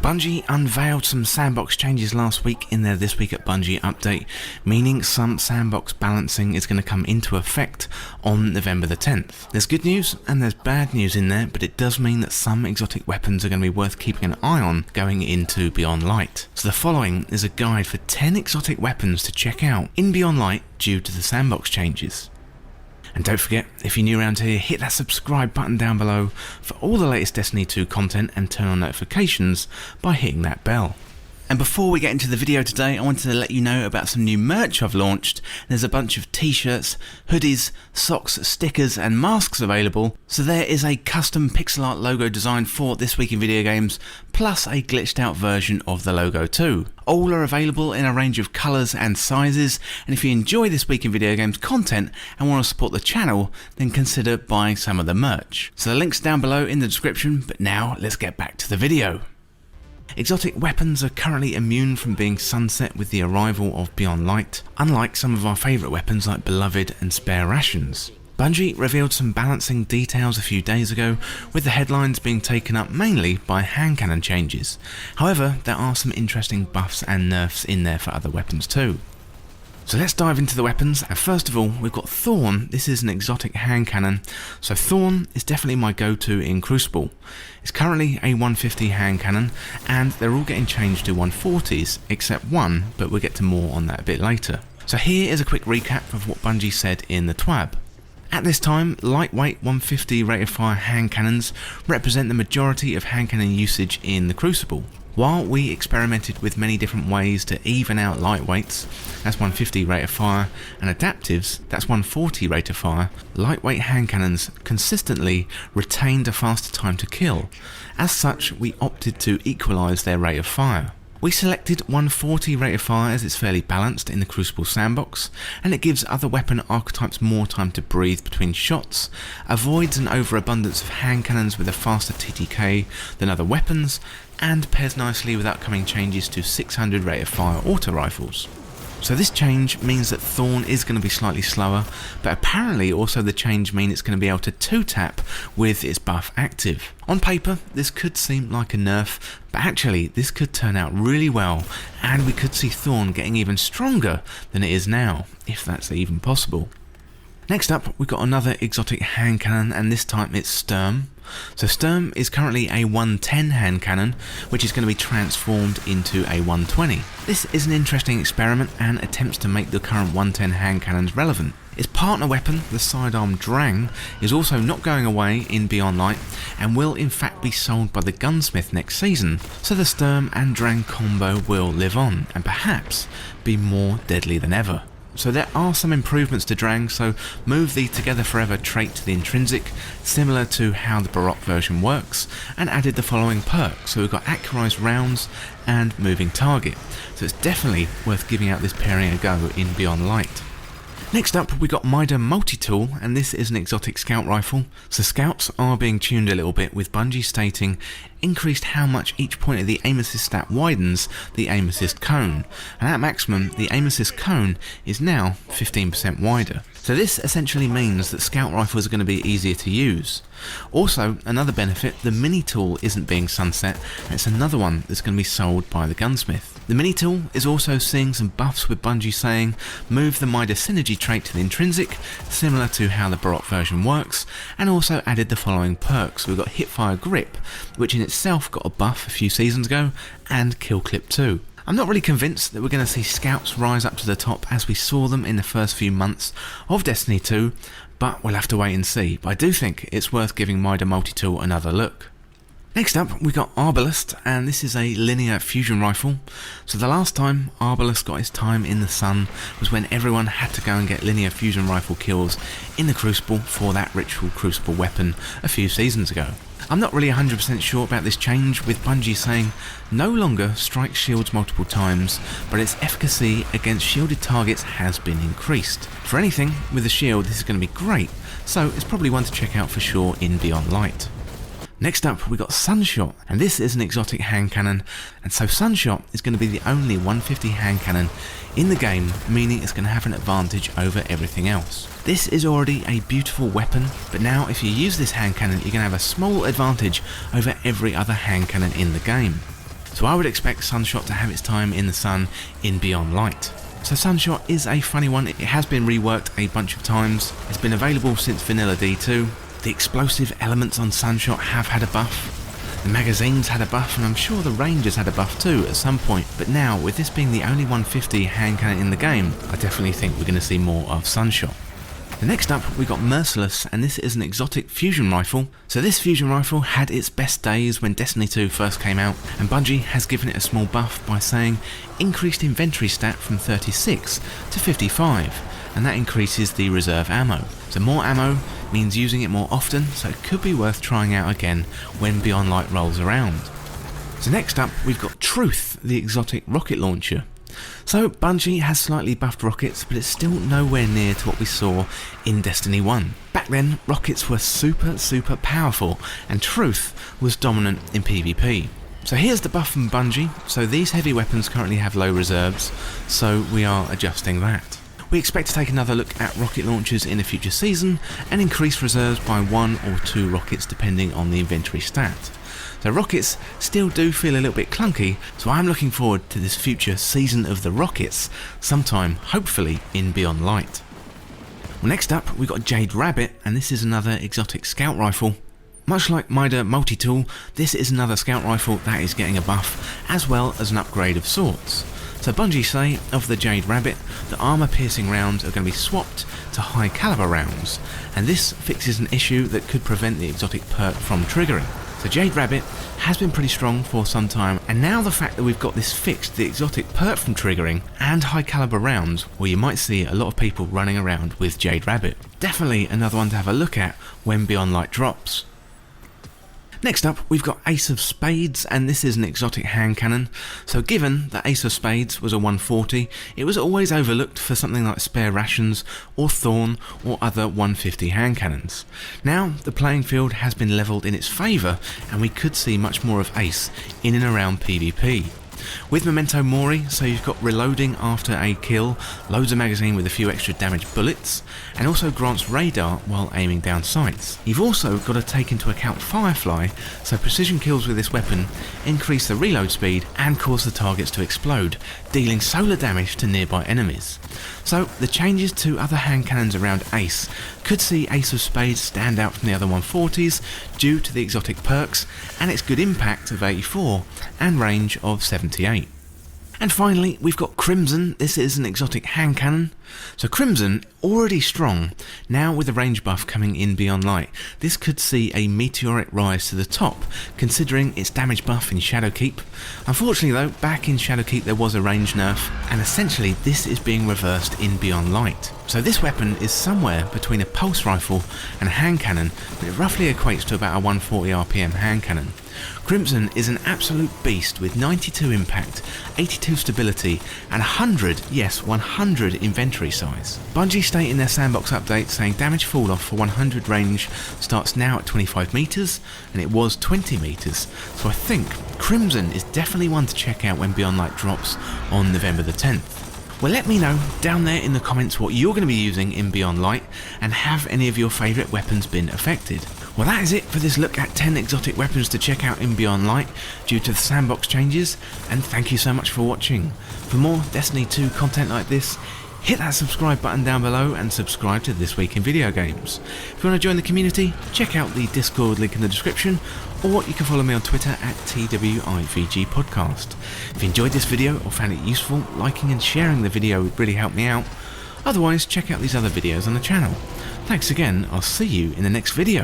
Bungie unveiled some Sandbox changes last week in their This Week at Bungie update, meaning some Sandbox balancing is going to come into effect on November the 10th. There's good news and there's bad news in there, but it does mean that some exotic weapons are going to be worth keeping an eye on going into Beyond Light. So the following is a guide for 10 exotic weapons to check out in Beyond Light due to the Sandbox changes. And don't forget, if you're new around here, hit that subscribe button down below for all the latest Destiny 2 content and turn on notifications by hitting that bell. And before we get into the video today, I wanted to let you know about some new merch I've launched. There's a bunch of t-shirts, hoodies, socks, stickers and masks available. So there is a custom pixel art logo design for This Week in Video Games, plus a glitched out version of the logo too. All are available in a range of colours and sizes, and if you enjoy This Week in Video Games content and want to support the channel, then consider buying some of the merch. So the link's down below in the description, but now let's get back to the video. Exotic weapons are currently immune from being sunset with the arrival of Beyond Light, unlike some of our favourite weapons like Beloved and Spare Rations. Bungie revealed some balancing details a few days ago, with the headlines being taken up mainly by hand cannon changes. However, there are some interesting buffs and nerfs in there for other weapons too. So let's dive into the weapons, and first of all we've got Thorn. This is an exotic hand cannon, so Thorn is definitely my go-to in Crucible. It's currently a 150 hand cannon, and they're all getting changed to 140s, except one, but we'll get to more on that a bit later. So here is a quick recap of what Bungie said in the TWAB. At this time, lightweight 150 rate of fire hand cannons represent the majority of hand cannon usage in the Crucible. While we experimented with many different ways to even out lightweights, that's 150 rate of fire, and adaptives, that's 140 rate of fire, lightweight hand cannons consistently retained a faster time to kill. As such, we opted to equalise their rate of fire. We selected 140 rate of fire as it's fairly balanced in the Crucible Sandbox, and it gives other weapon archetypes more time to breathe between shots, avoids an overabundance of hand cannons with a faster TTK than other weapons, and pairs nicely with upcoming changes to 600 rate of fire auto rifles. So this change means that Thorn is going to be slightly slower, but apparently also the change means it's going to be able to 2-tap with its buff active. On paper, this could seem like a nerf, but actually this could turn out really well, and we could see Thorn getting even stronger than it is now, if that's even possible. Next up, we've got another exotic hand cannon, and this time it's Sturm. So Sturm is currently a 110 hand cannon, which is going to be transformed into a 120. This is an interesting experiment and attempts to make the current 110 hand cannons relevant. Its partner weapon, the sidearm Drang, is also not going away in Beyond Light and will in fact be sold by the gunsmith next season, so the Sturm and Drang combo will live on and perhaps be more deadly than ever. So there are some improvements to Drang, so move the Together Forever trait to the intrinsic, similar to how the Baroque version works, and added the following perks. So we've got accurized rounds and moving target, so it's definitely worth giving out this pairing a go in Beyond Light. Next up, we got Midas Multitool, and this is an exotic scout rifle. So scouts are being tuned a little bit, with Bungie stating increased how much each point of the aim assist stat widens the aim assist cone, and at maximum the aim assist cone is now 15% wider. So this essentially means that scout rifles are going to be easier to use. Also, another benefit, the mini tool isn't being sunset, and it's another one that's going to be sold by the gunsmith. The mini tool is also seeing some buffs, with Bungie saying move the Midas synergy trait to the intrinsic, similar to how the Baroque version works, and also added the following perks. We've got hipfire grip, which in itself got a buff a few seasons ago, and kill clip too. I'm not really convinced that we're going to see scouts rise up to the top as we saw them in the first few months of Destiny 2, but we'll have to wait and see. But I do think it's worth giving Midas Multitool another look. Next up, we got Arbust, and this is a linear fusion rifle. So the last time Arbust got his time in the sun was when everyone had to go and get linear fusion rifle kills in the Crucible for that ritual Crucible weapon a few seasons ago. I'm not really 100% sure about this change, with Bungie saying no longer strikes shields multiple times, but its efficacy against shielded targets has been increased. For anything with a shield, this is going to be great, so it's probably one to check out for sure in Beyond Light. Next up, we got Sunshot, and this is an exotic hand cannon, and so Sunshot is going to be the only 150 hand cannon in the game, meaning it's going to have an advantage over everything else. This is already a beautiful weapon, but now if you use this hand cannon, you're going to have a small advantage over every other hand cannon in the game. So I would expect Sunshot to have its time in the sun in Beyond Light. So Sunshot is a funny one. It has been reworked a bunch of times. It's been available since Vanilla D2. The explosive elements on Sunshot have had a buff. The magazines had a buff, and I'm sure the Rangers had a buff too at some point, but now, with this being the only 150 hand cannon in the game, I definitely think we're going to see more of Sunshot. The next up, we got Merciless, and this is an exotic fusion rifle. So this fusion rifle had its best days when Destiny 2 first came out, and Bungie has given it a small buff by saying increased inventory stat from 36 to 55, and that increases the reserve ammo. So more ammo means using it more often, so it could be worth trying out again when Beyond Light rolls around. So next up, we've got Truth, the exotic rocket launcher. So Bungie has slightly buffed rockets, but it's still nowhere near to what we saw in Destiny 1. Back then, rockets were super powerful, and Truth was dominant in PvP. So here's the buff from Bungie. So these heavy weapons currently have low reserves, so we are adjusting that. We expect to take another look at rocket launchers in a future season and increase reserves by 1 or 2 rockets depending on the inventory stat. So rockets still do feel a little bit clunky, so I'm looking forward to this future season of the rockets, sometime hopefully in Beyond Light. Well, next up we've got Jade Rabbit, and this is another exotic scout rifle. Much like Midas Multitool, this is another scout rifle that is getting a buff, as well as an upgrade of sorts. So Bungie say, of the Jade Rabbit, the armour piercing rounds are going to be swapped to high caliber rounds, and this fixes an issue that could prevent the exotic perk from triggering. So Jade Rabbit has been pretty strong for some time, and now the fact that we've got this fixed, the exotic perk from triggering, and high caliber rounds, well, you might see a lot of people running around with Jade Rabbit. Definitely another one to have a look at when Beyond Light drops. Next up, we've got Ace of Spades, and this is an exotic hand cannon. So given that Ace of Spades was a 140, it was always overlooked for something like Spare Rations or Thorn or other 150 hand cannons. Now the playing field has been levelled in its favour, and we could see much more of Ace in and around PvP. With Memento Mori, so you've got reloading after a kill, loads of magazine with a few extra damaged bullets, and also grants radar while aiming down sights. You've also got to take into account Firefly, so precision kills with this weapon increase the reload speed and cause the targets to explode, dealing solar damage to nearby enemies. So the changes to other hand cannons around Ace could see Ace of Spades stand out from the other 140s due to the exotic perks and its good impact of 84 and range of 78. And finally, we've got Crimson. This is an exotic hand cannon. So Crimson, already strong, now with the range buff coming in Beyond Light, this could see a meteoric rise to the top, considering its damage buff in Shadowkeep. Unfortunately though, back in Shadowkeep there was a range nerf, and essentially this is being reversed in Beyond Light. So this weapon is somewhere between a pulse rifle and a hand cannon, but it roughly equates to about a 140 RPM hand cannon. Crimson is an absolute beast with 92 impact, 82 stability, and 100, yes 100 inventory size. Bungie state in their Sandbox update saying damage fall off for 100 range starts now at 25 meters, and it was 20 meters, so I think Crimson is definitely one to check out when Beyond Light drops on November the 10th. Well, let me know down there in the comments what you're going to be using in Beyond Light, and have any of your favourite weapons been affected. Well, that is it for this look at 10 exotic weapons to check out in Beyond Light due to the Sandbox changes, and thank you so much for watching. For more Destiny 2 content like this, hit that subscribe button down below and subscribe to This Week in Video Games. If you want to join the community, check out the Discord link in the description, or you can follow me on Twitter at TWIVG Podcast. If you enjoyed this video or found it useful, liking and sharing the video would really help me out. Otherwise, check out these other videos on the channel. Thanks again, I'll see you in the next video.